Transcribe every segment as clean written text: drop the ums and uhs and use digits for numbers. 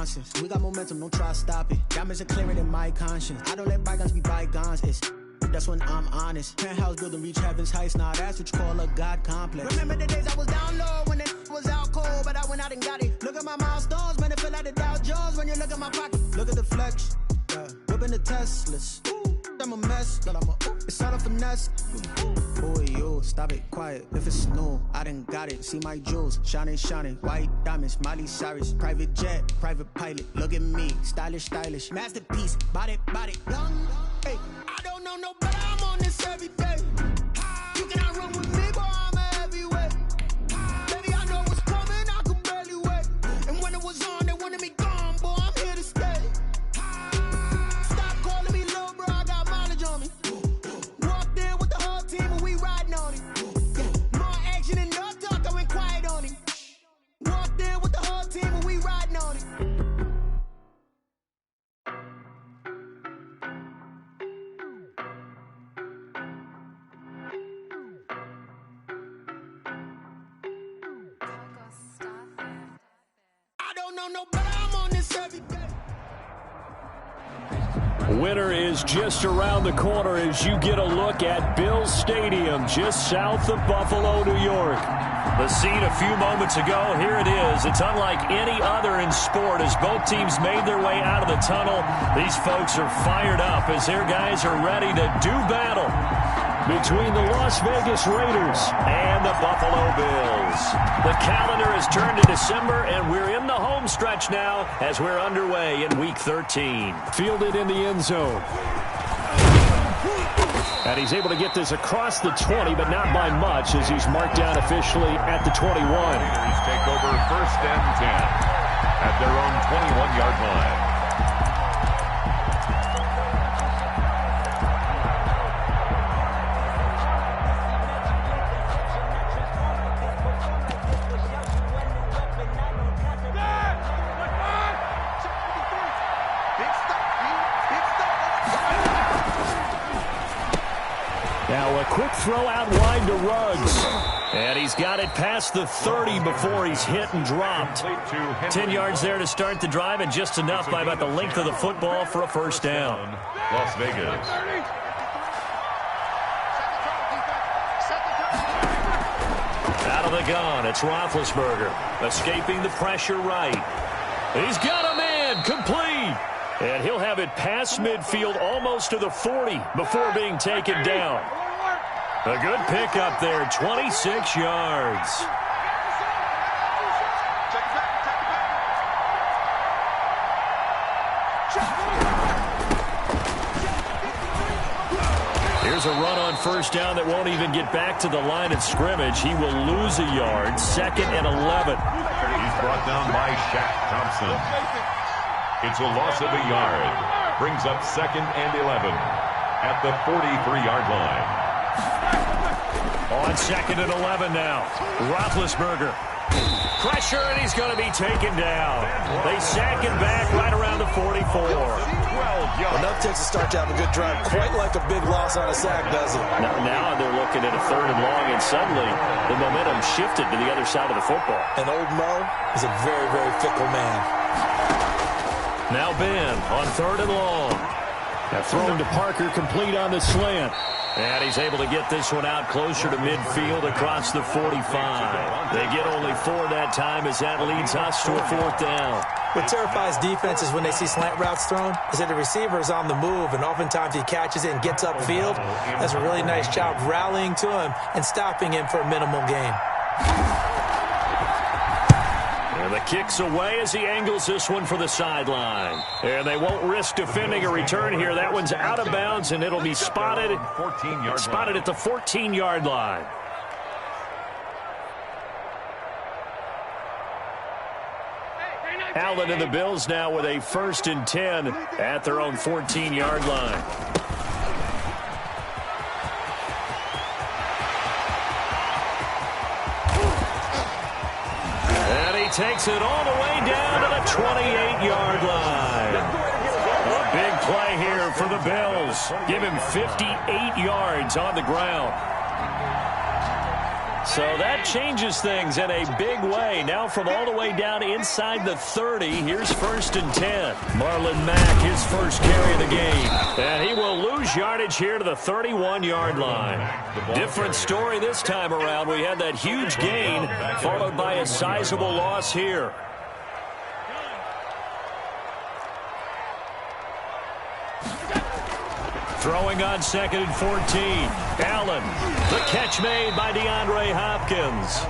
nonsense. We got momentum, don't try to stop it. Diamonds are clearer than my conscience. I don't let bygones be bygones. That's when I'm honest. Penthouse building, reach heaven's heights. Now that's what you call a God complex. Remember the days I was down low when it was out cold, but I went out and got it. Look at my milestones, man, it feel like the Dow Jones when you look at my pocket. Look at the flex, whipping the Teslas. I'm a mess, but it's all a finesse. Boy, you, stop it, quiet. If it's new, I done got it. See my jewels, shining, white diamonds, Miley Cyrus, private jet, private pilot. Look at me, stylish, masterpiece, body, young. Hey, I don't know no better, I'm on this every day. You cannot run with me, boy, I'm a heavyweight. Baby, I know what's coming, I could barely wait. And when it was on, they wanted me gone, boy, I'm here to stay. Stop calling me little bro, I got mileage on me. Walked in with the whole team and we riding on it. More action and no talk, I went quiet on it. Walked in with the whole team and we riding on it. Winter is just around the corner as you get a look at Bills Stadium, just south of Buffalo, New York. The scene a few moments ago, here it is. It's unlike any other in sport as both teams made their way out of the tunnel. These folks are fired up as their guys are ready to do battle between the Las Vegas Raiders and the Buffalo Bills. The calendar has turned to December, and we're in the home stretch now as we're underway in Week 13. Fielded in the end zone. And he's able to get this across the 20, but not by much as he's marked down officially at the 21. Raiders take over 1st and 10 at their own 21-yard line. Now a quick throw out wide to Ruggs. And he's got it past the 30 before he's hit and dropped. 10 yards there to start the drive, and just enough by about the length of the football for a first down. Las Vegas. Out of the gun, it's Roethlisberger. Escaping the pressure right. He's got a man, complete. And he'll have it past midfield almost to the 40 before being taken down. A good pickup there, 26 yards. Here's a run on first down that won't even get back to the line of scrimmage. He will lose a yard, 2nd and 11. He's brought down by Shaq Thompson. It's a loss of a yard. Brings up 2nd and 11 at the 43-yard line. On 2nd and 11 now. Roethlisberger. Pressure, and he's going to be taken down. They sack him back right around the 44. Enough takes to start to have a good drive. Quite like a big loss on a sack, does it? Now they're looking at a 3rd and long, and suddenly the momentum shifted to the other side of the football. And old Mo is a very, very fickle man. Now Ben on 3rd and long. Now thrown to Parker, complete on the slant. And he's able to get this one out closer to midfield across the 45. They get only 4 that time as that leads us to a 4th down. What terrifies defenses when they see slant routes thrown is that the receiver is on the move, and oftentimes he catches it and gets upfield. Does a really nice job rallying to him and stopping him for a minimal gain. And the kick's away as he angles this one for the sideline. And they won't risk defending a return here. That one's out of bounds, and it'll be spotted at the 14-yard line. Allen and the Bills now with a 1st and 10 at their own 14-yard line. Takes it all the way down to the 28-yard line. A big play here for the Bills. Give him 58 yards on the ground. So that changes things in a big way. Now from all the way down inside the 30, here's 1st and 10. Marlon Mack, his first carry of the game. And he will lose yardage here to the 31-yard line. Different story this time around. We had that huge gain followed by a sizable loss here. Throwing on 2nd and 14. Allen. The catch made by DeAndre Hopkins.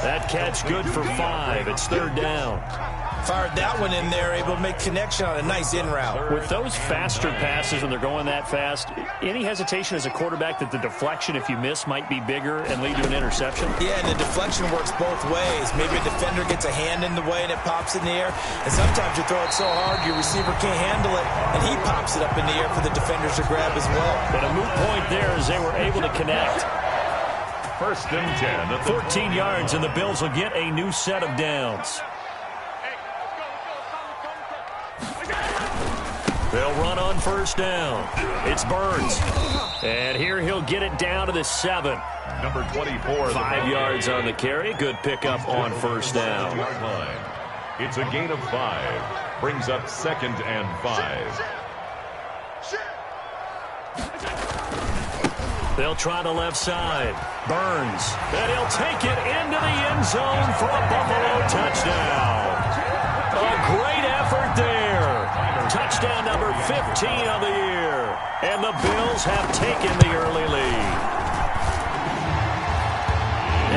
That catch good for 5. It's 3rd down. Fired that one in there, able to make connection on a nice in route. With those faster passes when they're going that fast, any hesitation as a quarterback that the deflection, if you miss, might be bigger and lead to an interception? Yeah, and the deflection works both ways. Maybe a defender gets a hand in the way and it pops in the air. And sometimes you throw it so hard your receiver can't handle it, and he pops it up in the air for the defenders to grab as well. But a moot point there as they were able to connect. 1st and 10. 14 yards, and the Bills will get a new set of downs. They'll run on 1st down. It's Burns. And here he'll get it down to the 7. Number 24. 5 yards on the carry. Good pickup on 1st down. It's a gain of 5. Brings up 2nd and 5. They'll try the left side. Burns. And he'll take it into the end zone for a Buffalo touchdown. A great effort there. Touchdown number 15 of the year. And the Bills have taken the early lead.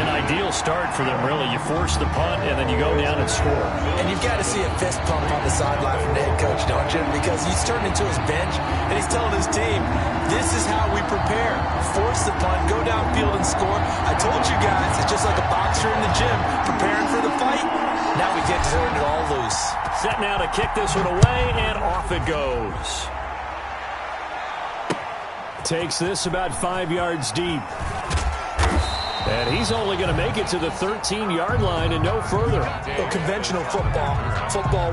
An ideal start for them, really. You force the punt, and then you go down and score. And you've got to see a fist pump on the sideline from the head coach, don't you? Because he's turned into his bench, and he's telling his team, this is how we prepare. Force the punt, go downfield and score. I told you guys, it's just like a boxer in the gym preparing for the fight. Now we get to turn it all loose. Set now to kick this one away, and off it goes. Takes this about 5 yards deep. And he's only going to make it to the 13-yard line and no further. Well, conventional football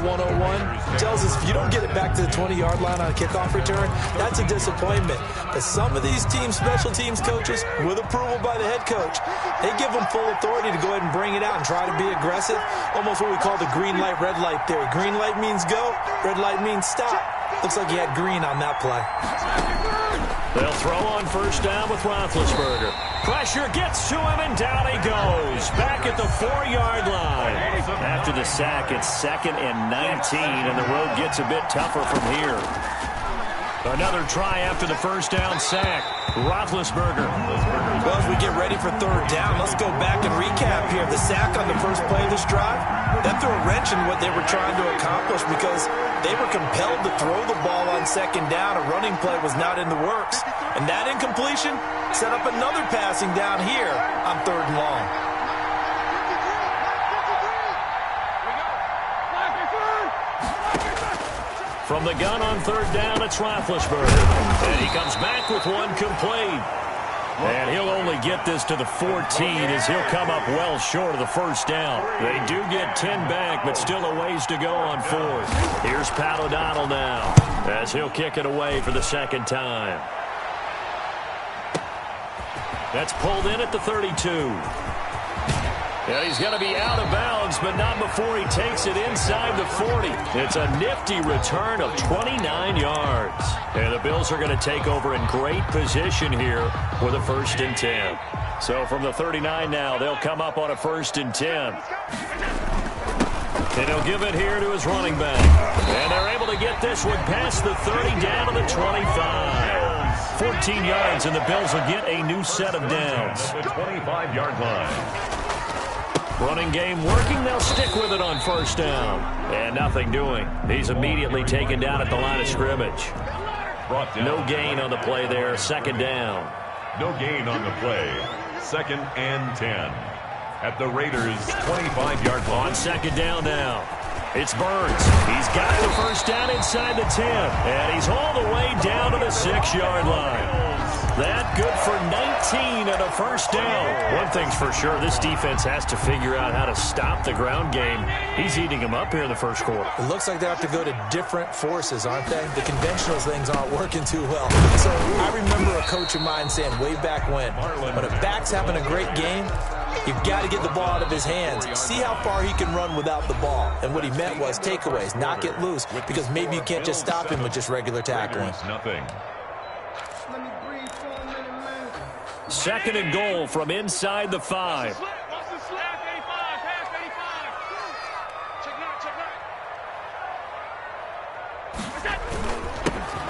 101, tells us if you don't get it back to the 20-yard line on a kickoff return, that's a disappointment. But some of these teams, special teams coaches, with approval by the head coach, they give them full authority to go ahead and bring it out and try to be aggressive. Almost what we call the green light, red light theory. Green light means go, red light means stop. Looks like he had green on that play. They'll throw on 1st down with Roethlisberger. Pressure gets to him, and down he goes. Back at the 4-yard line. After the sack, it's 2nd and 19, and the road gets a bit tougher from here. Another try after the 1st down sack. Roethlisberger. Well, as we get ready for 3rd down, let's go back and recap here. The sack on the first play of this drive, that threw a wrench in what they were trying to accomplish because they were compelled to throw the ball on 2nd down. A running play was not in the works. And that incompletion set up another passing down here on 3rd and long. From the gun on 3rd down, it's Roethlisberger. And he comes back with one complete. And he'll only get this to the 14 as he'll come up well short of the 1st down. They do get 10 back, but still a ways to go on 4th. Here's Pat O'Donnell now as he'll kick it away for the 2nd time. That's pulled in at the 32. And he's going to be out of bounds, but not before he takes it inside the 40. It's a nifty return of 29 yards. And the Bills are going to take over in great position here with a 1st and 10. So from the 39 now, they'll come up on a 1st and 10. And he'll give it here to his running back. And they're able to get this one past the 30 down to the 25. 14 yards, and the Bills will get a new set of downs. The 25-yard line. Running game working. They'll stick with it on 1st down. And nothing doing. He's immediately taken down at the line of scrimmage. No gain on the play there. 2nd down. No gain on the play. 2nd and 10. At the Raiders' 25-yard line. On 2nd down now. It's Burns. He's got the first down inside the 10, and he's all the way down to the 6-yard line. That good for 19 and a first down. One thing's for sure, this defense has to figure out how to stop the ground game. He's eating them up here in the first quarter. It looks like they have to go to different forces, aren't they? The conventional things aren't working too well. So I remember a coach of mine saying way back when a back's having a great game, you've got to get the ball out of his hands. See how far he can run without the ball. And what he meant was takeaways, knock it loose, because maybe you can't just stop him with just regular tackling. Nothing. Second and goal from inside the 5.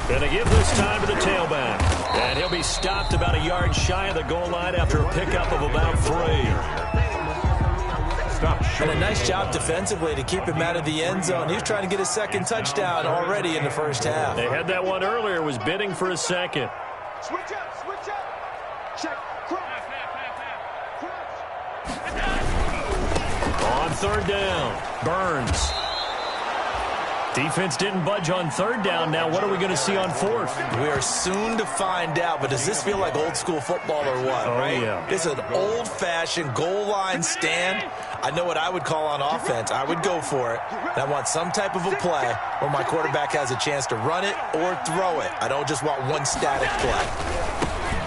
Going to give this time to the tailback. And he'll be stopped about a yard shy of the goal line after a pickup of about 3. And a nice job defensively to keep him out of the end zone. He's trying to get his second touchdown already in the first half. They had that one earlier, was bidding for a second. Switch up. Check. On third down, Burns. Defense didn't budge on third down. Now what are we going to see on fourth? We are soon to find out, but does this feel like old school football or what, right? Yeah. It's an old-fashioned goal line stand. I know what I would call on offense. I would go for it. And I want some type of a play where my quarterback has a chance to run it or throw it. I don't just want one static play.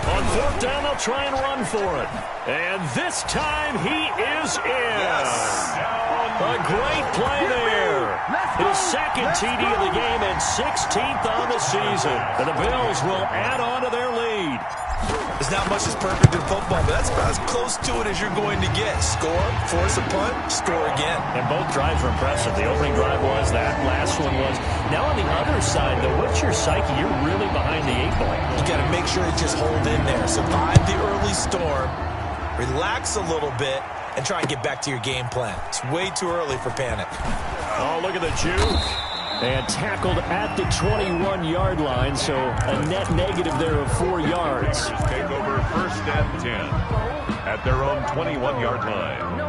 On fourth down, they'll try and run for it. And this time, he is in. Yes. A great play there. His second TD of the game and 16th on the season. And the Bills will add on to their lead. There's not much that's perfect in football, but that's about as close to it as you're going to get. Score, force a punt, score again. And both drives were impressive. The opening drive was, that last one was. Now on the other side, though, what's your psyche? You're really behind the 8 ball. You got to make sure you just hold in there. Survive the early storm, relax a little bit, and try and get back to your game plan. It's way too early for panic. Oh, look at the juke. And tackled at the 21-yard line, so a net negative there of 4 yards. Take over first and 10 at their own 21-yard line.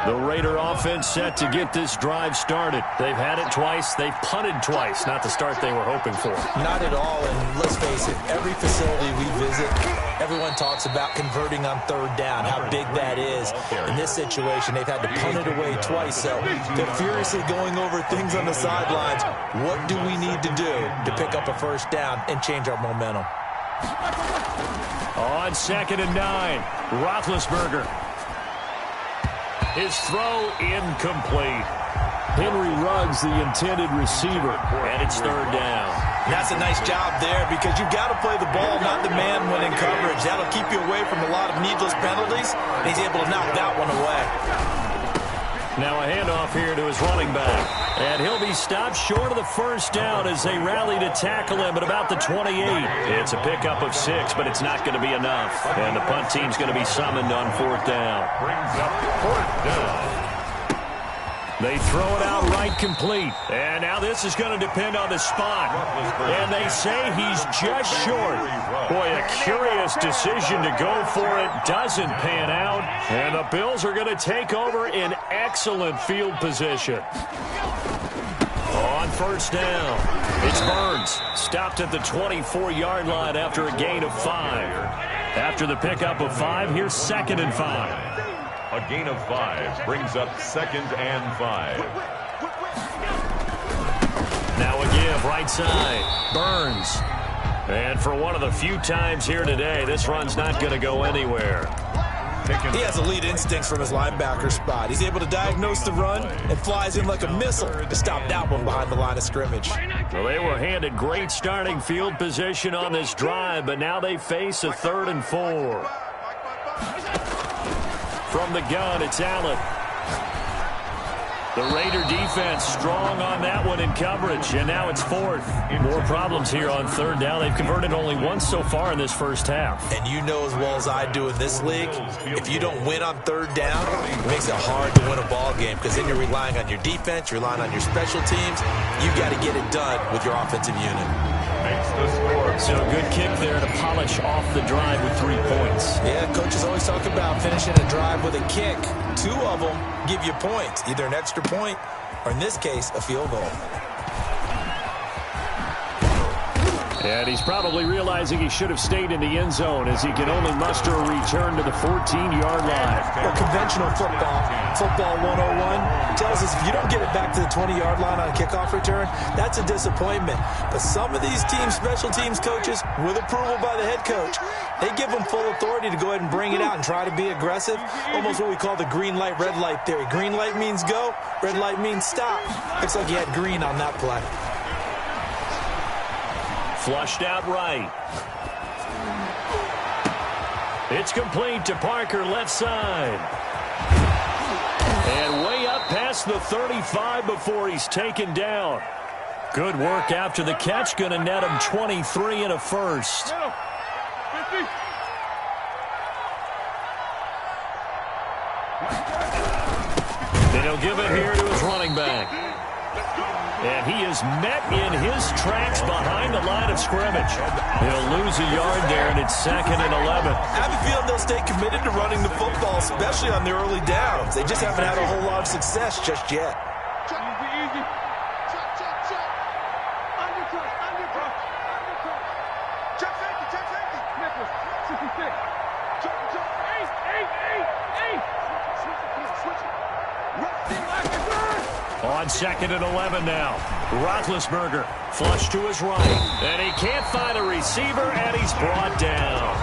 The Raider offense set to get this drive started. They've had it twice. They've punted twice. Not the start they were hoping for. Not at all, and let's face it, every facility we visit, everyone talks about converting on third down, how big that is. In this situation, they've had to punt it away twice, so they're furiously going over things on the sidelines. What do we need to do to pick up a first down and change our momentum? On second and 9, Roethlisberger. His throw incomplete. Henry Ruggs, the intended receiver, and it's third down. That's a nice job there because you've got to play the ball, not the man when in coverage. That'll keep you away from a lot of needless penalties, and he's able to knock that one away. Now a handoff here to his running back. And he'll be stopped short of the first down as they rally to tackle him at about the 28. It's a pickup of 6, but it's not going to be enough. And the punt team's going to be summoned on fourth down. Brings up fourth down. They throw it out right complete. And now this is going to depend on the spot. And they say he's just short. Boy, a curious decision to go for it. Doesn't pan out. And the Bills are going to take over in excellent field position. On first down, it's Burns. Stopped at the 24-yard line after a gain of 5. After the pickup of 5, here's second and 5. A gain of 5 brings up second and 5. Now a give, right side, Burns. And for one of the few times here today, this run's not going to go anywhere. He has elite instincts from his linebacker spot. He's able to diagnose the run and flies in like a missile to stop that one behind the line of scrimmage. Well, they were handed great starting field position on this drive, but now they face a 3rd and 4. From the gun, it's Allen. The Raider defense strong on that one in coverage, and now it's 4th. More problems here on third down. They've converted only once so far in this first half. And you know as well as I do in this league, if you don't win on third down, it makes it hard to win a ball game because then you're relying on your defense, you're relying on your special teams. You got to get it done with your offensive unit. Makes the score. So a good kick there to polish off the drive with 3 points. Yeah, coaches always talk about finishing a drive with a kick. 2 of them give you points, either an extra point or in this case, a field goal. And he's probably realizing he should have stayed in the end zone as he can only muster a return to the 14-yard line. Well, conventional football 101, tells us if you don't get it back to the 20-yard line on a kickoff return, that's a disappointment. But some of these special teams coaches, with approval by the head coach, they give them full authority to go ahead and bring it out and try to be aggressive. Almost what we call the green light, red light theory. Green light means go, red light means stop. Looks like he had green on that play. Flushed out right. It's complete to Parker, left side. And way up past the 35 before he's taken down. Good work after the catch. Going to net him 23 and a first. Then he'll give it here to his running back. And he is met in his tracks behind the line of scrimmage. He'll lose a yard there, and it's 2nd and 11. I have a feeling they'll stay committed to running the football, especially on the early downs. They just haven't had a whole lot of success just yet. Easy. Check. Undercut. Check safety. Nicholas, 66. Jump. 8. Switch it. On 2nd and 11 now. Roethlisberger flush to his right. And he can't find a receiver, and he's brought down.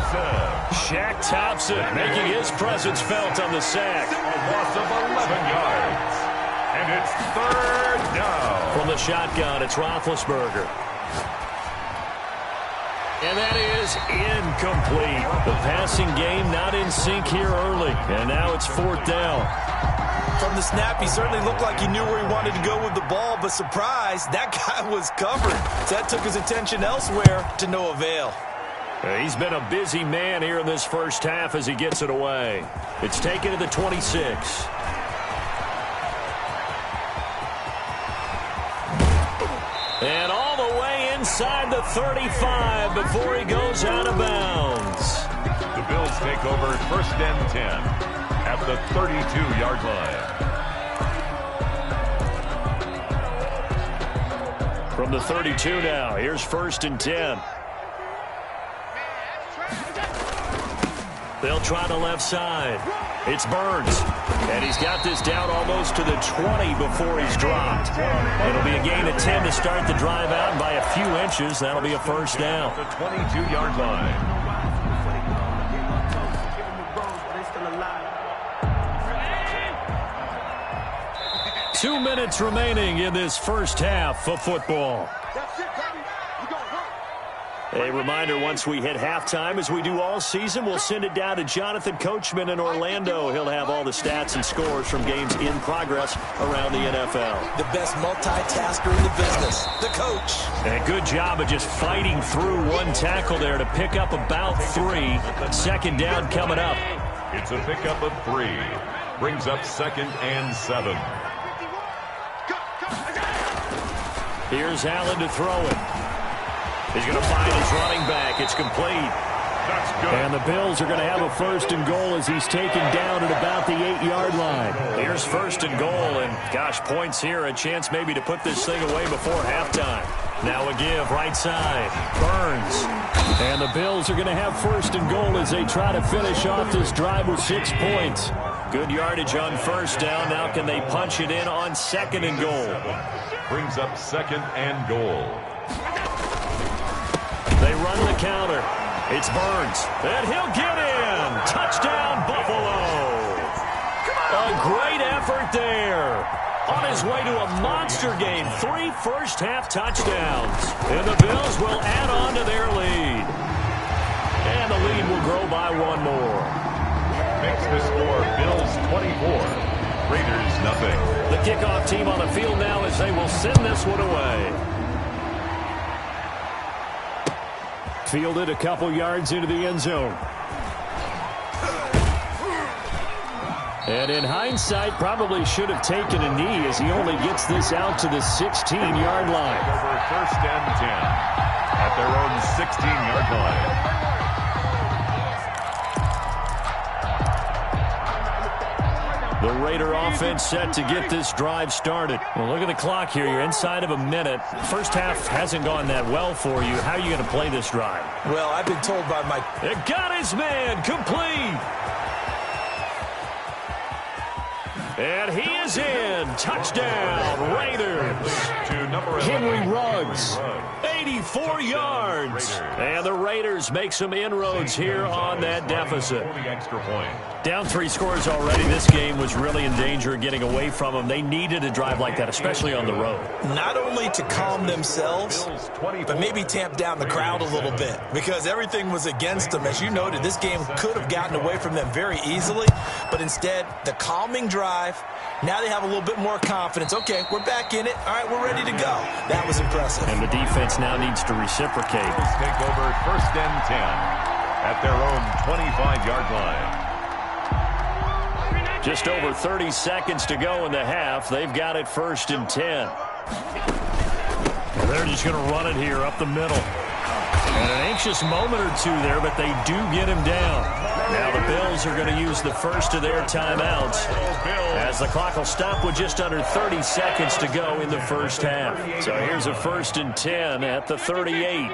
Shaq Thompson making his presence felt on the sack. A loss of 11 yards. And it's 3rd down. From the shotgun, it's Roethlisberger. And that is incomplete. The passing game not in sync here early. And now it's 4th down. From the snap, he certainly looked like he knew where he wanted to go with the ball, but surprise, that guy was covered. So that took his attention elsewhere to no avail. He's been a busy man here in this first half as he gets it away. It's taken to the 26. And all the way inside the 35 before he goes out of bounds. The Bills take over 1st and 10. At the 32-yard line. From the 32 now, here's 1st and 10. They'll try the left side. It's Burns. And he's got this down almost to the 20 before he's dropped. It'll be a gain of 10 to start the drive out, and by a few inches, that'll be a 1st down. The 22-yard line. 2 minutes remaining in this first half of football. A reminder, once we hit halftime, as we do all season, we'll send it down to Jonathan Coachman in Orlando. He'll have all the stats and scores from games in progress around the NFL. The best multitasker in the business, the coach. And a good job of just fighting through one tackle there to pick up about 3. 2nd down coming up. It's a pickup of 3. Brings up 2nd and 7. Here's Allen to throw it. He's going to find his running back. It's complete. That's good. And the Bills are going to have a 1st and goal as he's taken down at about the 8-yard line. Here's 1st and goal, and gosh, points here. A chance maybe to put this thing away before halftime. Now a give, right side. Burns. And the Bills are going to have 1st and goal as they try to finish off this drive with 6 points. Good yardage on 1st down. Now can they punch it in on 2nd and goal? Brings up 2nd and goal. They run the counter. It's Burns. And he'll get in. Touchdown, Buffalo. A great effort there. On his way to a monster game. 3 first-half touchdowns. And the Bills will add on to their lead. And the lead will grow by 1 more. Makes the score Bills 24. Raiders nothing. The kickoff team on the field now as they will send this one away. Fielded a couple yards into the end zone. And in hindsight, probably should have taken a knee as he only gets this out to the 16-yard line. Over 1st and 10 at their own 16-yard line. The Raider offense set to get this drive started. Well, look at the clock here. You're inside of a minute. First half hasn't gone that well for you. How are you going to play this drive? Well, I've been told by my... It got his man complete. And he is in. Touchdown, Raiders. To number Henry Ruggs, 84 yards. And the Raiders make some inroads here on that deficit. The extra point. Down 3 scores already. This game was really in danger of getting away from them. They needed a drive like that, especially on the road. Not only to calm themselves, but maybe tamp down the crowd a little bit, because everything was against them. As you noted, this game could have gotten away from them very easily, but instead, the calming drive, now they have a little bit more confidence. Okay, we're back in it. All right, we're ready to go. That was impressive. And the defense now needs to reciprocate. Take over 1st and 10 at their own 25-yard line. Just over 30 seconds to go in the half. They've got it 1st and 10. They're just going to run it here up the middle. And an anxious moment or two there, but they do get him down. Now the Bills are going to use the first of their timeouts as the clock will stop with just under 30 seconds to go in the first half. So here's a 1st and 10 at the 38.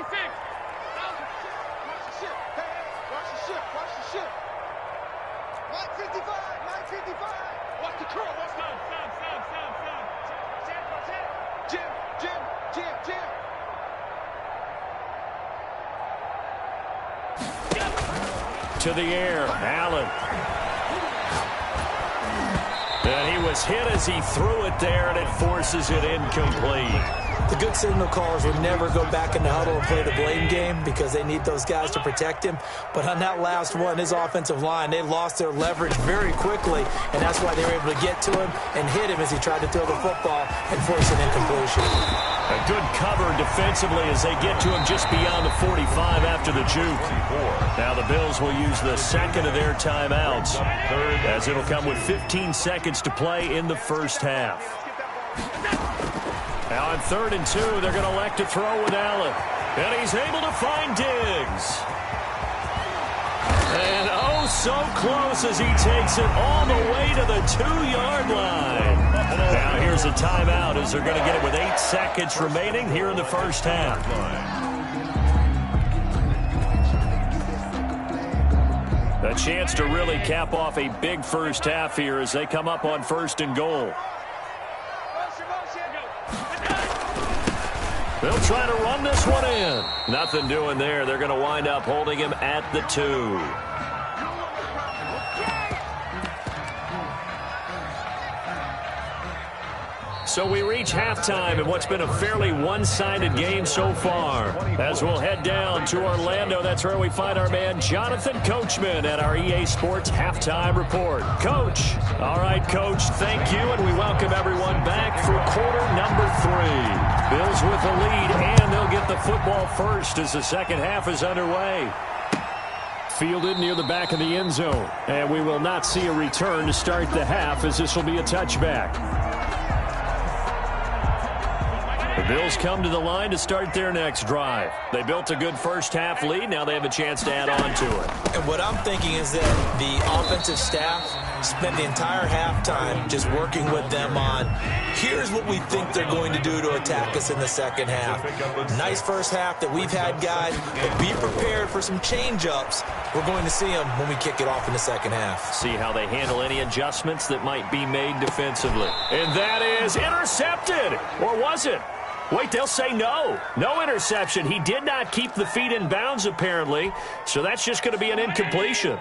To the air, Allen. And he was hit as he threw it there, and it forces it incomplete. The good signal callers would never go back in the huddle and play the blame game because they need those guys to protect him. But on that last one, his offensive line, they lost their leverage very quickly, and that's why they were able to get to him and hit him as he tried to throw the football and force an incompletion. A good cover defensively as they get to him just beyond the 45 after the juke. Now the Bills will use the second of their timeouts as it'll come with 15 seconds to play in the first half. Now on 3rd and 2, they're going to elect to throw with Allen. And he's able to find Diggs. And oh, so close as he takes it all the way to the 2-yard line. Now here's a timeout as they're going to get it with 8 seconds remaining here in the first half. A chance to really cap off a big first half here as they come up on 1st and goal. They'll try to run this one in. Nothing doing there. They're going to wind up holding him at the 2. So we reach halftime in what's been a fairly one-sided game so far. As we'll head down to Orlando, that's where we find our man Jonathan Coachman at our EA Sports Halftime Report. Coach. All right, Coach, thank you, and we welcome everyone back for quarter number 3. Bills with the lead, and they'll get the football first as the second half is underway. Fielded near the back of the end zone, and we will not see a return to start the half as this will be a touchback. The Bills come to the line to start their next drive. They built a good first half lead. Now they have a chance to add on to it. And what I'm thinking is that the offensive staff spent the entire halftime just working with them on, here's what we think they're going to do to attack us in the second half. Nice first half that we've had, guys, but be prepared for some change-ups. We're going to see them when we kick it off in the second half. See how they handle any adjustments that might be made defensively. And that is intercepted. Or was it? Wait, they'll say no. No interception. He did not keep the feet in bounds, apparently. So that's just going to be an incompletion.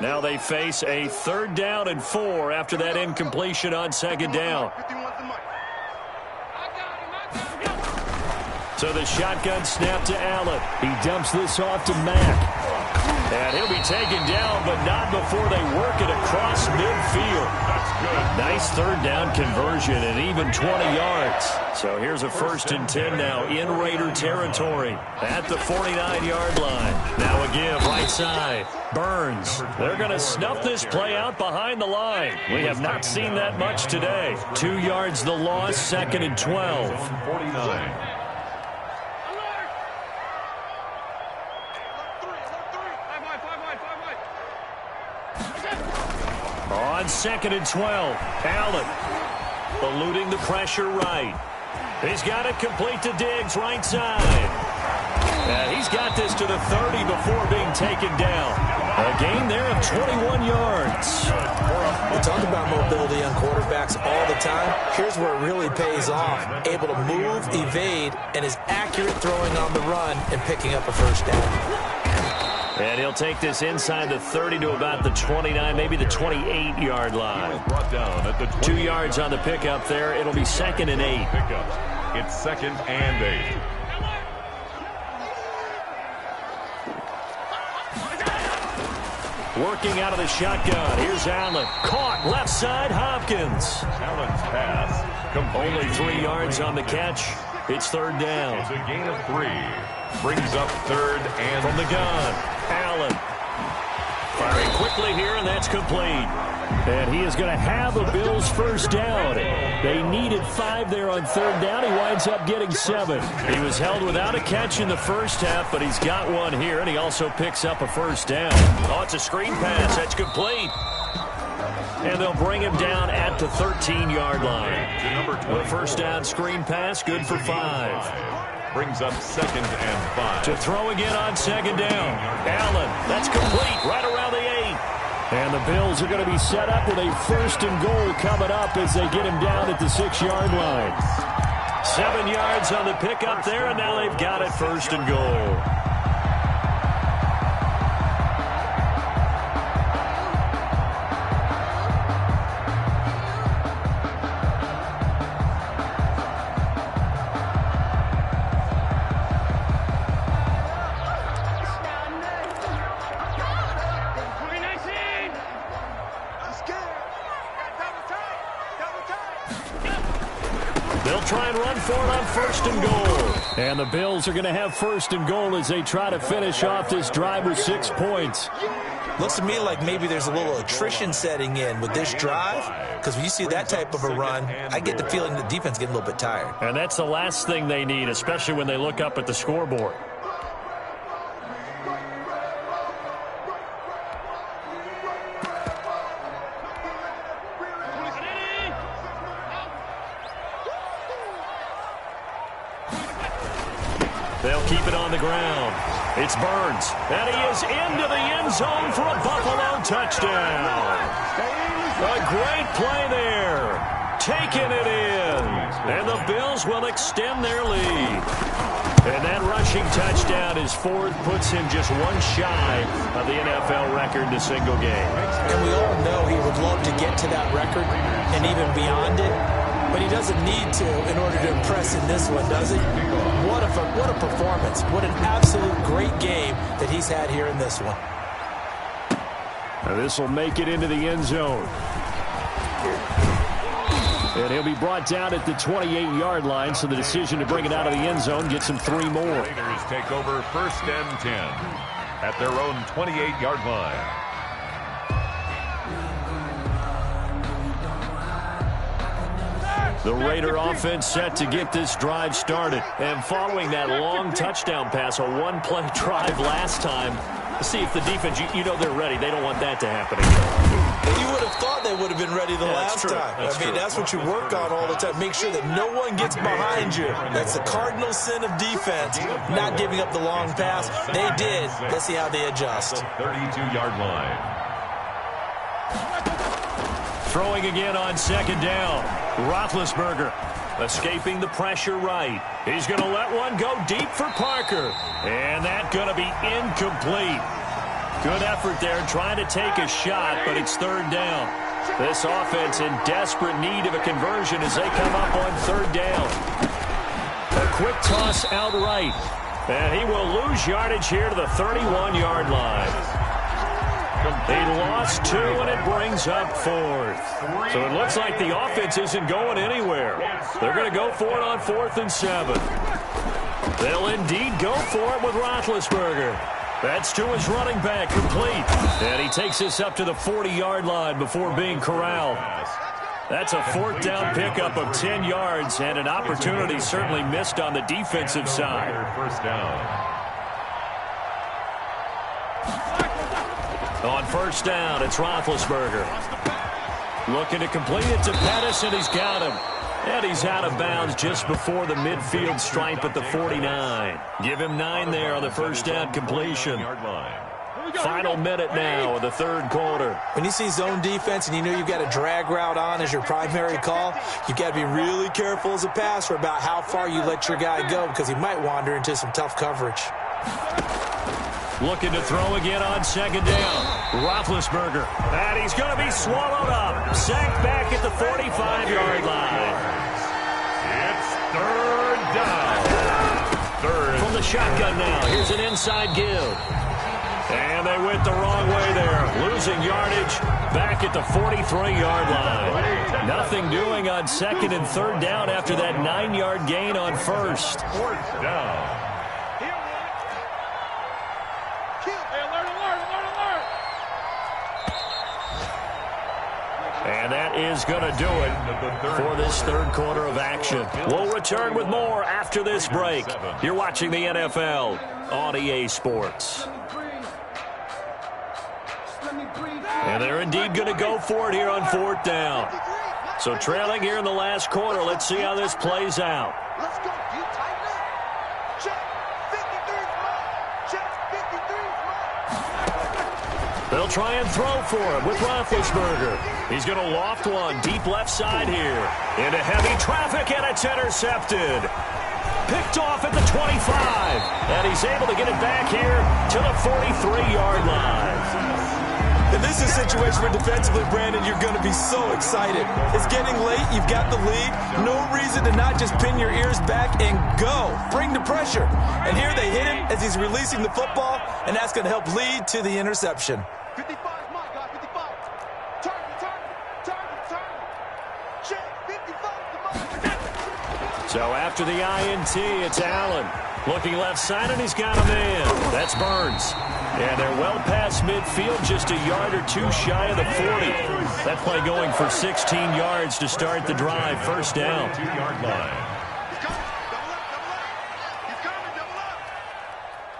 Now they face a 3rd down and 4 after that incompletion on 2nd down. So the shotgun snap to Allen. He dumps this off to Mack. And he'll be taken down, but not before they work it across midfield. That's good. Nice 3rd down conversion and even 20 yards. So here's a 1st and 10 now in Raider territory at the 49-yard line. Now a give right side. Burns. They're going to snuff this play out behind the line. We have not seen that much today. 2 yards the loss, 2nd and 12. 49. On 2nd and 12, Allen eluding the pressure right. He's got it complete to Diggs, right side. And he's got this to the 30 before being taken down. A gain there of 21 yards. We talk about mobility on quarterbacks all the time. Here's where it really pays off. Able to move, evade, and is accurate throwing on the run and picking up a first down. And he'll take this inside the 30 to about the 29, maybe the 28-yard line. Brought down at the 2 yards on the pickup there. It'll be 2nd and 8. Pickup. It's 2nd and 8. Working out of the shotgun. Here's Allen. Caught left side, Hopkins. Allen's pass. Only 3 yards on the catch. It's 3rd down. It's a gain of 3. Brings up 3rd and From the gun, Allen. Firing quickly here, and that's complete. And he is going to have a Bills first down. They needed 5 there on 3rd down. He winds up getting 7. He was held without a catch in the first half, but he's got one here, and he also picks up a first down. Oh, it's a screen pass. That's complete. And they'll bring him down at the 13-yard line. The first down screen pass, good for 5. Brings up 2nd and 5. To throw again on 2nd down. Allen, that's complete, right around the 8. And the Bills are going to be set up with a 1st and goal coming up as they get him down at the 6-yard line. 7 yards on the pickup there, and now they've got it 1st and goal. Try and run for it on 1st and goal. And the Bills are going to have 1st and goal as they try to finish off this drive with 6 points. Looks to me like maybe there's a little attrition setting in with this drive, because when you see that type of a run, I get the feeling the defense getting a little bit tired. And that's the last thing they need, especially when they look up at the scoreboard. They'll keep it on the ground. It's Burns, and he is into the end zone for a Buffalo touchdown. A great play there. Taking it in. And the Bills will extend their lead. And that rushing touchdown is 4th, puts him just 1 shy of the NFL record in a single game. And we all know he would love to get to that record and even beyond it. But he doesn't need to in order to impress in this one, does he? What a performance. What an absolute great game that he's had here in this one. Now this will make it into the end zone. And he'll be brought down at the 28-yard line, so the decision to bring it out of the end zone gets him 3 more. Raiders take over 1st and 10 at their own 28-yard line. The Raider offense set to get this drive started. And following that long touchdown pass, a 1-play drive last time, see if the defense, you know they're ready. They don't want that to happen again. You would have thought they would have been ready the last time. That's what you work on all the time. Make sure that no one gets behind you. That's the cardinal sin of defense, not giving up the long pass. They did. Let's see how they adjust. 32-yard line. Throwing again on 2nd down. Roethlisberger escaping the pressure right. He's going to let one go deep for Parker. And that's going to be incomplete. Good effort there trying to take a shot, but it's 3rd down. This offense in desperate need of a conversion as they come up on 3rd down. A quick toss out right. And he will lose yardage here to the 31-yard line. They lost 2, and it brings up 4th. So it looks like the offense isn't going anywhere. They're going to go for it on 4th and 7. They'll indeed go for it with Roethlisberger. That's to his running back, complete. And he takes this up to the 40-yard line before being corralled. That's a 4th down pickup of 10 yards, and an opportunity certainly missed on the defensive side. 1st down. On 1st down, it's Roethlisberger. Looking to complete it to Pettis, and he's got him. And he's out of bounds just before the midfield stripe at the 49. Give him 9 there on the first down completion. Final minute now of the third quarter. When you see zone defense and you know you've got a drag route on as your primary call, you've got to be really careful as a passer about how far you let your guy go because he might wander into some tough coverage. Looking to throw again on second down. Roethlisberger. And he's going to be swallowed up. Sacked back at the 45-yard line. It's third down. Third. From the shotgun now. Here's an inside give. And they went the wrong way there. Losing yardage back at the 43-yard line. Nothing doing on second and third down after that 9-yard gain on first. Fourth down. And that is going to do it for this third quarter of action. We'll return with more after this break. You're watching the NFL on EA Sports. And they're indeed going to go for it here on fourth down. So trailing here in the last quarter. Let's see how this plays out. Let's go. You tighten up. Check. 53 is Check. 53 is They'll try and throw for him with Roethlisberger. He's going to loft one deep left side here. Into heavy traffic, and it's intercepted. Picked off at the 25. And he's able to get it back here to the 43-yard line. And this is a situation where defensively, Brandon, you're going to be so excited. It's getting late. You've got the lead. No reason to not just pin your ears back and go. Bring the pressure. And here they hit him as he's releasing the football, and that's going to help lead to the interception. 55 is mine, guys. 55. Target. Check. 55 is mine. So after the INT, it's Allen. Looking left side, and he's got a man. That's Burns. And they're well past midfield, just a yard or two shy of the 40. That play going for 16 yards to start the drive. First down. 2-yard line. He's coming. Double up. He's coming. Double up.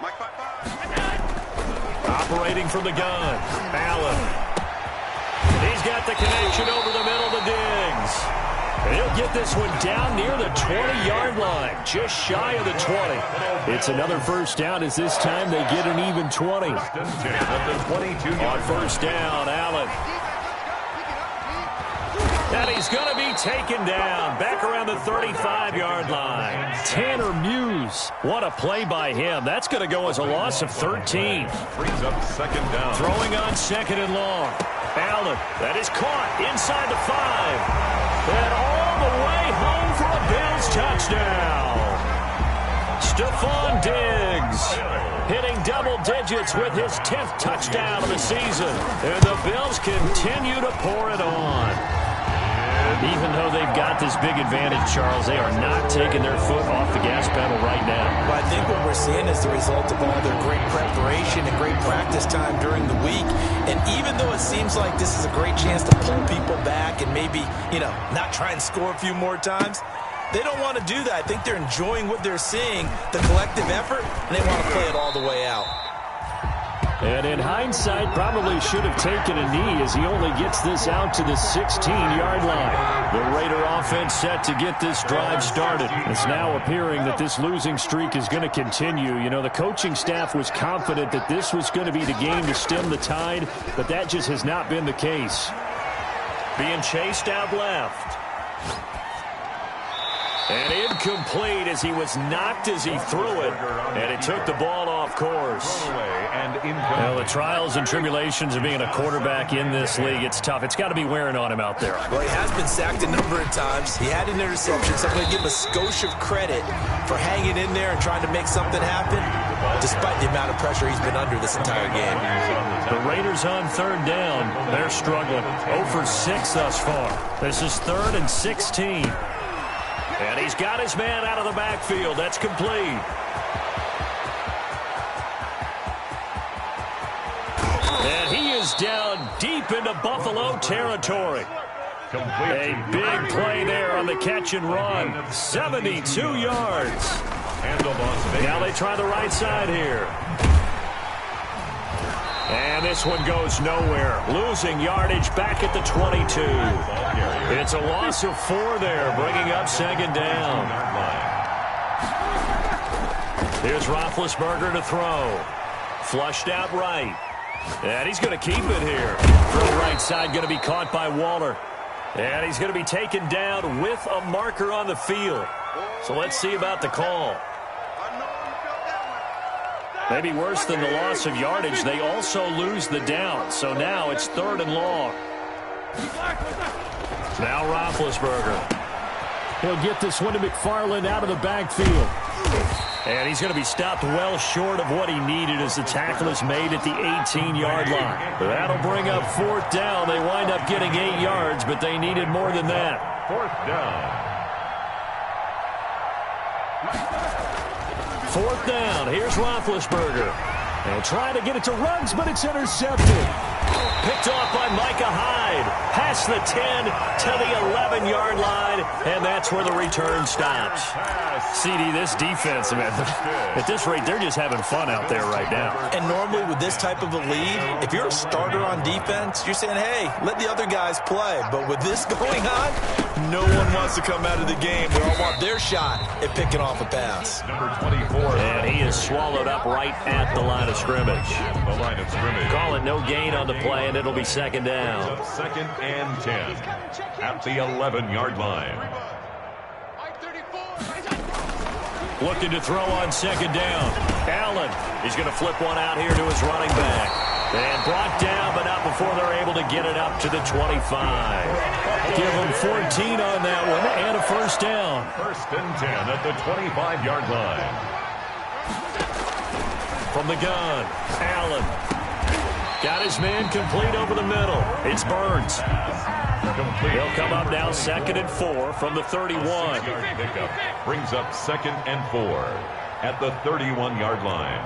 Mike 5-5. Operating from the gun. Allen. He's got the connection over the middle to Diggs. And he'll get this one down near the 20-yard line, just shy of the 20. It's another first down as this time they get an even 20. At the 22-yard On first down, Allen. And he's going to be taken down back around the 35-yard line. Tanner Muse. What a play by him. That's going to go as a loss of 13. brings up second down. Throwing on second and long. Allen, that is caught inside the 5. And all the way home for a Bills touchdown. Stephon Diggs hitting double digits with his 10th touchdown of the season. And the Bills continue to pour it on. Even though they've got this big advantage, Charles, they are not taking their foot off the gas pedal right now. But I think what we're seeing is the result of all their great preparation and great practice time during the week. And even though it seems like this is a great chance to pull people back and maybe, not try and score a few more times, they don't want to do that. I think they're enjoying what they're seeing, the collective effort, and they want to play it all the way out. And in hindsight, probably should have taken a knee as he only gets this out to the 16-yard line. The Raider offense set to get this drive started. It's now appearing that this losing streak is going to continue. The coaching staff was confident that this was going to be the game to stem the tide, but that just has not been the case. Being chased out left. And incomplete as he was knocked as he threw it. And it took the ball off course. Well, the trials and tribulations of being a quarterback in this league, it's tough. It's got to be wearing on him out there. Well, he has been sacked a number of times. He had an interception, so I'm going to give him a skosh of credit for hanging in there and trying to make something happen, despite the amount of pressure he's been under this entire game. The Raiders on third down. They're struggling. 0 for 6 thus far. This is 3rd and 16. And he's got his man out of the backfield. That's complete. And he is down deep into Buffalo territory. A big play there on the catch and run. 72 yards. Now they try the right side here. And this one goes nowhere. Losing yardage back at the 22. It's a loss of 4 there, bringing up second down. Here's Roethlisberger to throw. Flushed out right. And he's going to keep it here. From the right side, going to be caught by Waller. And he's going to be taken down with a marker on the field. So let's see about the call. Maybe worse than the loss of yardage, they also lose the down. So now it's 3rd and long. Now Roethlisberger. He'll get this one to McFarland out of the backfield. And he's going to be stopped well short of what he needed as the tackle is made at the 18-yard line. That'll bring up 4th down. They wind up getting 8 yards, but they needed more than that. 4th down. 4th down. Here's Roethlisberger. And trying to get it to Ruggs, but it's intercepted. Picked off by Micah Hyde. Past the 10 to the 11-yard line, and that's where the return stops. CD, this defense, man, at this rate, they're just having fun out there right now. And normally with this type of a lead, if you're a starter on defense, you're saying, hey, let the other guys play. But with this going on, no one wants to come out of the game. They all want their shot at picking off a pass. Number 24. And he is swallowed up right at the line of scrimmage. The line of scrimmage. Call it no gain on the play, and it'll be second down. 2nd and 10 at the 11-yard line. Looking to throw on second down. Allen, he's going to flip one out here to his running back. And brought down, but not before they're able to get it up to the 25. Give them 14 on that one and a 1st down. 1st and 10 at the 25-yard line. From the gun, Allen. Got his man complete over the middle. It's Burns. He'll come up now 2nd and 4 from the 31. Pickup brings up 2nd and 4 at the 31-yard line.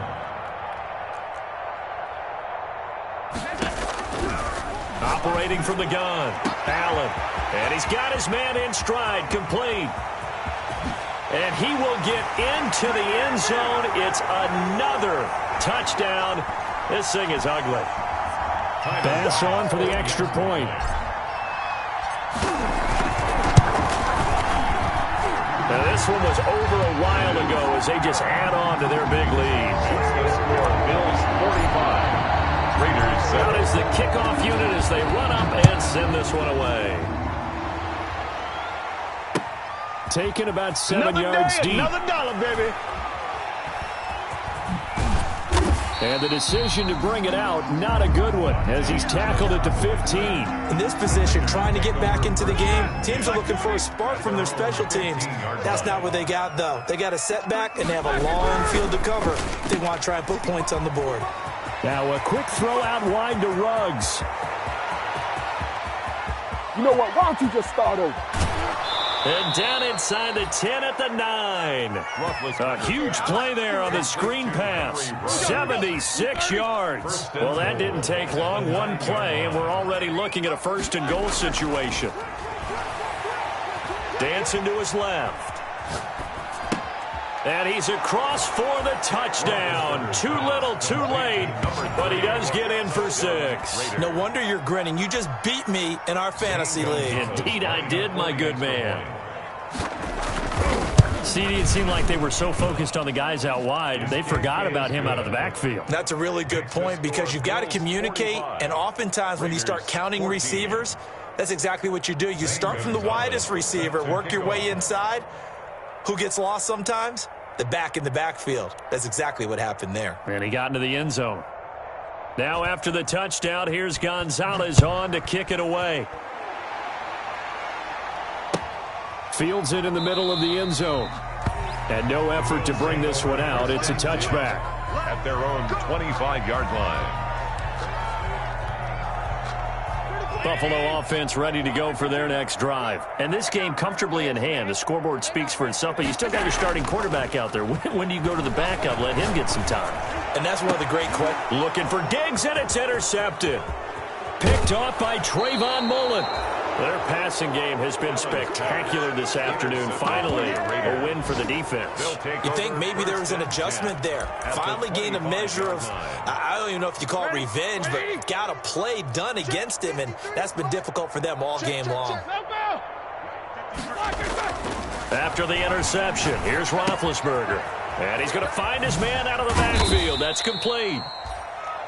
Operating from the gun, Allen. And he's got his man in stride, complete. And he will get into the end zone. It's another touchdown. This thing is ugly. Pass on for the extra point. Now this one was over a while ago as they just add on to their big lead. The score, Bills 45. Raiders 7. Out is the kickoff unit as they run up and send this one away. Taken about 7 yards deep. Another dollar, baby. And the decision to bring it out, not a good one, as he's tackled at the 15. In this position, trying to get back into the game, teams are looking for a spark from their special teams. That's not what they got, though. They got a setback, and they have a long field to cover. They want to try and put points on the board. Now a quick throw out wide to Ruggs. You know what? Why don't you just start over? And down inside the 10 at the 9. A huge play there on the screen pass. 76 yards. Well, that didn't take long. One play, and we're already looking at a 1st and goal situation. Dancing to his left. And he's across for the touchdown. Too little, too late, but he does get in for 6. No wonder you're grinning. You just beat me in our fantasy league. Indeed I did, my good man. CD, it seemed like they were so focused on the guys out wide, they forgot about him out of the backfield. That's a really good point because you've got to communicate, and oftentimes when you start counting receivers, that's exactly what you do. You start from the widest receiver, work your way inside. Who gets lost sometimes? The back in the backfield. That's exactly what happened there. And he got into the end zone. Now after the touchdown, here's Gonzalez on to kick it away. Fields it in the middle of the end zone. And no effort to bring this one out. It's a touchback. At their own 25-yard line. Buffalo offense ready to go for their next drive. And this game comfortably in hand. The scoreboard speaks for itself, but you still got your starting quarterback out there. When do you go to the backup? Let him get some time. And that's one of the great questions. Looking for Diggs, and it's intercepted. Picked off by Trayvon Mullen. Their passing game has been spectacular this afternoon. Finally, a win for the defense. You think maybe there was an adjustment there. Finally gained a measure of, I don't even know if you call it revenge, but got a play done against him, and that's been difficult for them all game long. After the interception, here's Roethlisberger. And he's going to find his man out of the backfield. That's complete.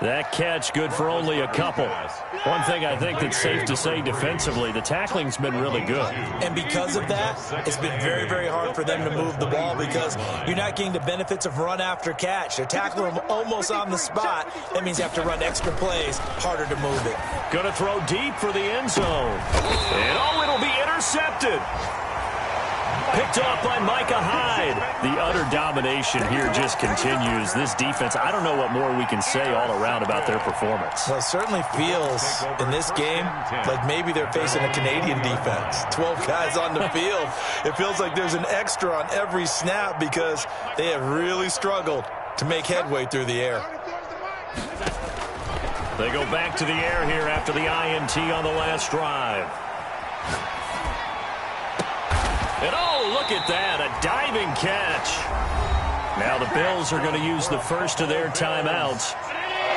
That catch good for only a couple. One thing I think that's safe to say defensively, the tackling's been really good. And because of that, it's been very, very hard for them to move the ball because you're not getting the benefits of run after catch. They're tackling them almost on the spot. That means you have to run extra plays, harder to move it. Going to throw deep for the end zone. And oh, it'll be intercepted. Picked off by Micah Hyde. The utter domination here just continues. This defense, I don't know what more we can say all around about their performance. Well, it certainly feels in this game like maybe they're facing a Canadian defense. 12 guys on the field. It feels like there's an extra on every snap because they have really struggled to make headway through the air. They go back to the air here after the INT on the last drive. And oh, look at that, a diving catch. Now the Bills are going to use the first of their timeouts.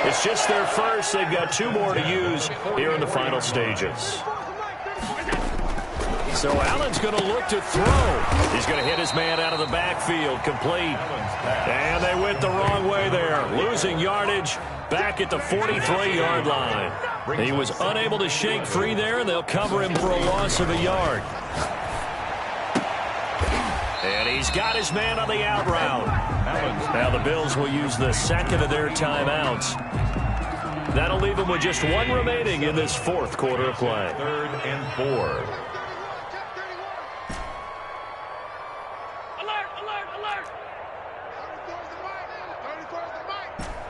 It's just their first. They've got 2 more to use here in the final stages. So Allen's going to look to throw. He's going to hit his man out of the backfield, complete. And they went the wrong way there, losing yardage back at the 43-yard line. He was unable to shake free there, and they'll cover him for a loss of a yard. And he's got his man on the out route. Now the Bills will use the second of their timeouts. That'll leave them with just 1 remaining in this 4th quarter of play. 3rd and 4. Alert, alert, alert.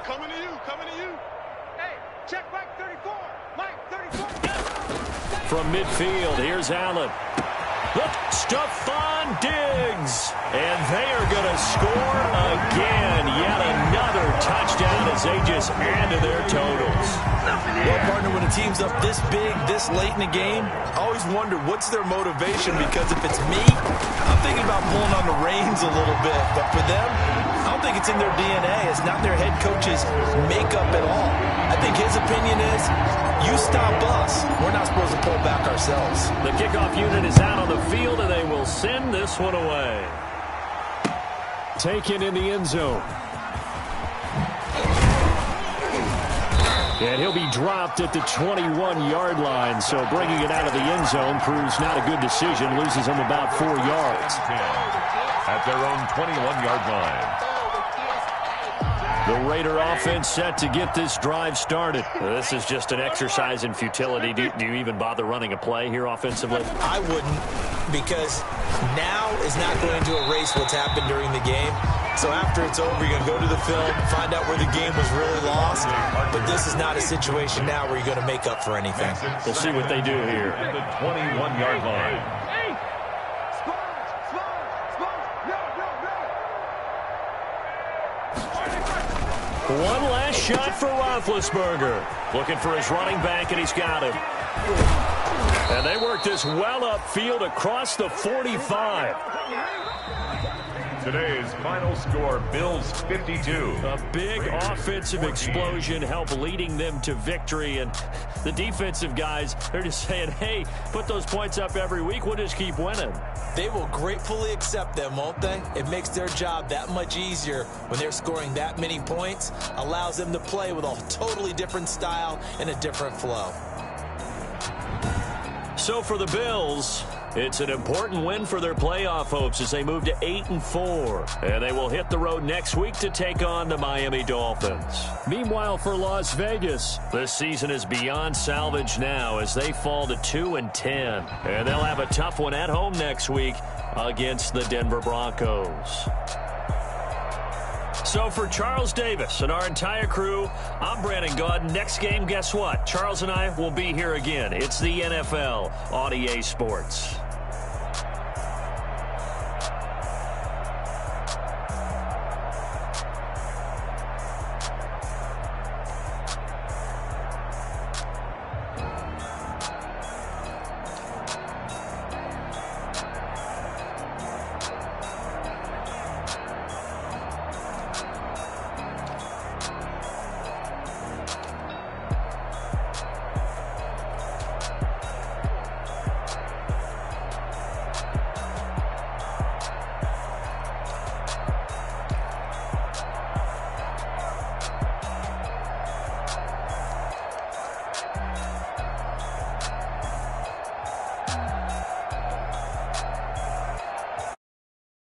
Coming to you, coming to you. Hey, check Mike 34. Mike 34. From midfield, here's Allen. Look, Stephon Diggs. And they are going to score again. Yet another touchdown as they just add to their totals. Well, partner, when a team's up this big, this late in the game, I always wonder what's their motivation, because if it's me, I'm thinking about pulling on the reins a little bit. But for them, I don't think it's in their DNA. It's not their head coach's makeup at all. I think his opinion is, you stop us. We're not supposed to pull back ourselves. The kickoff unit is out on the field, and they will send this one away. Taken in the end zone. And he'll be dropped at the 21-yard line, so bringing it out of the end zone proves not a good decision. Loses him about 4 yards. At their own 21-yard line. The Raider offense set to get this drive started. This is just an exercise in futility. Do you even bother running a play here offensively? I wouldn't, because now is not going to erase what's happened during the game. So after it's over, you're going to go to the film, find out where the game was really lost. But this is not a situation now where you're going to make up for anything. We'll see what they do here. At the 21-yard line. One last shot for Roethlisberger. Looking for his running back, and he's got him. And they work this well upfield across the 45. Today's final score, Bills 52. A big offensive explosion helped leading them to victory. And the defensive guys, they're just saying, hey, put those points up every week. We'll just keep winning. They will gratefully accept them, won't they? It makes their job that much easier when they're scoring that many points. Allows them to play with a totally different style and a different flow. So for the Bills, it's an important win for their playoff hopes as they move to 8-4. And they will hit the road next week to take on the Miami Dolphins. Meanwhile, for Las Vegas, this season is beyond salvage now as they fall to 2-10. And they'll have a tough one at home next week against the Denver Broncos. So for Charles Davis and our entire crew, I'm Brandon Gaudin. Next game, guess what? Charles and I will be here again. It's the NFL on EA Sports.